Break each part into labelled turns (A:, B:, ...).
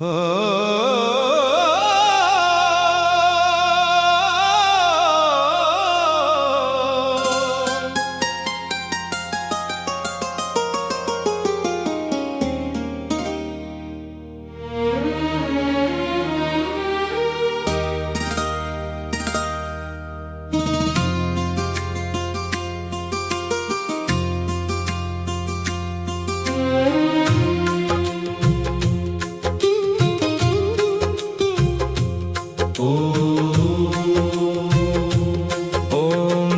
A: ओम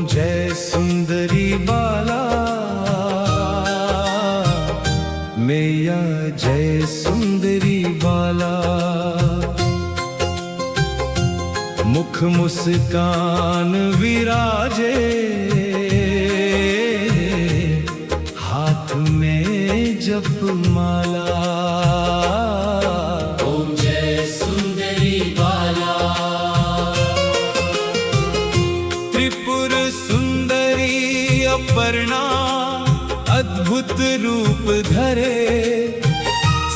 A: जय सुंदरी बाला मैया जय सुंदरी बाला। मुख मुस्कान विराजे हाथ में जप माला। त्रिपुर सुंदरी अपर्णा अद्भुत रूप धरे,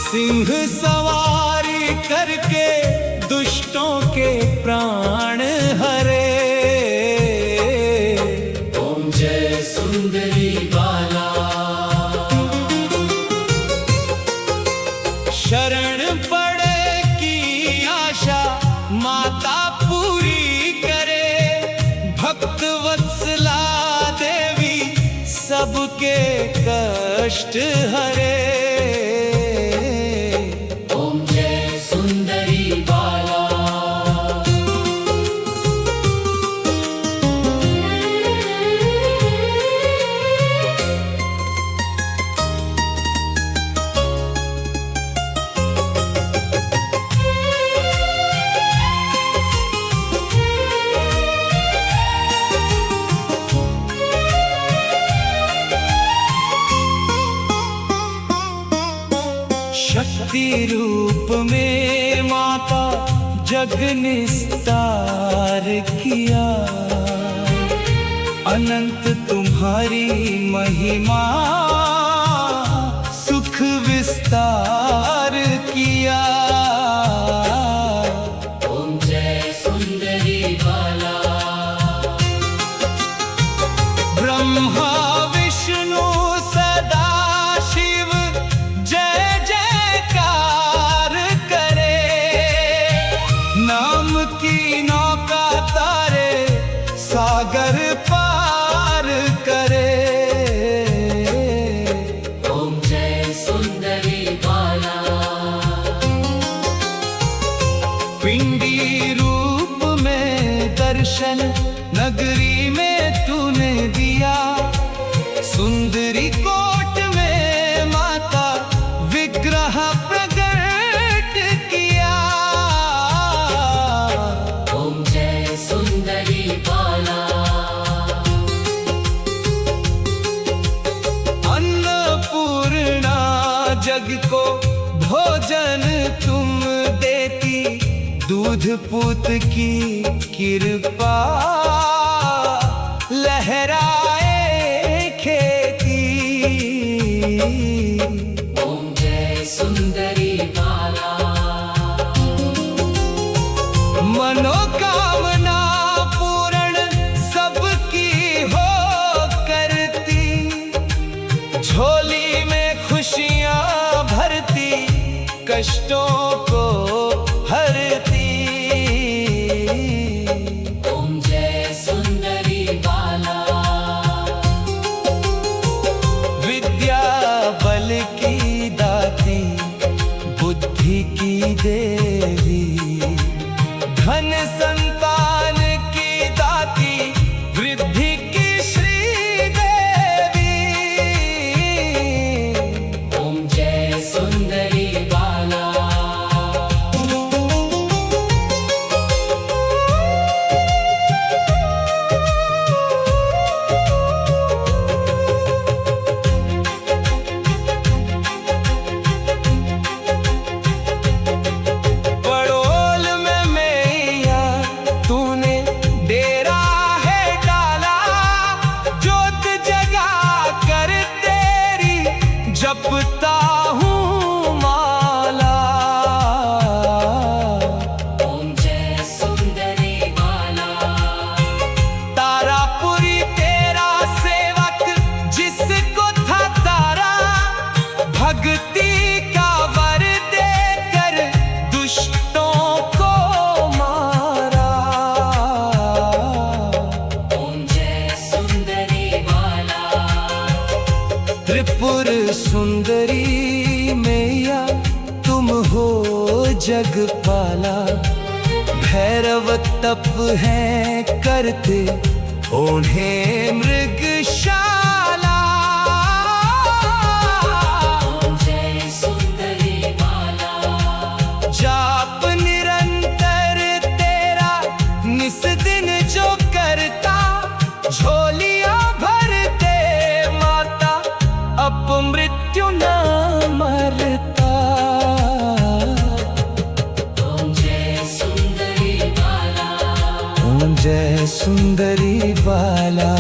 A: सिंह सवारी करके दुष्टों के प्राण हरे।
B: ओम जय सुंदरी बाला।
A: शरण पड़े की आशा माता पूरी करे, भक्त वत्सला देवी सबके कष्ट हरे।
B: ओम जय सुंदरी बाला।
A: शक्ति रूप में माता जग निस्तार किया, अनंत तुम्हारी महिमा सुख विस्तार किया।
B: ओम जय सुंदरी बाला।
A: ब्रह्मा विष्णु सदा शिव जय जयकार करे, नाम की नौका तारे सागर पार करे।
B: ओम जय सुंदरी बाला।
A: पिंडी रूप में दर्शन नगरी में तूने दिया, सुंदरी कोट में माता विग्रह प्रकट किया।
B: ओम जय सुंदरी बाला।
A: अन्नपूर्णा जग को भोजन तुम देती, दूध पूत की कृपा लहराए खेती।
B: ओम जय सुंदरी बाला।
A: मनोकामना पूर्ण सबकी हो करती, झोली में खुशियां भरती कष्टों को हरती।
B: ओम जय सुंदरी बाला।
A: विद्या बल की दाती बुद्धि की देवी, धन संतान की दाती वृद्धि की श्री देवी।
B: ओम जय सुंदरी बाला।
A: बड़ोल में मैया जग पाला। भैरव तप है करते उन्हें मृगशाला।
B: ओम जय सुंदरी बाला।
A: जाप निरंतर तेरा निस दिन जो करता, झोलियां भरते माता अपमृत्यु न मरता।
B: ओम जय सुंदरी बाला।
A: ओम जय सुंदरी बाला।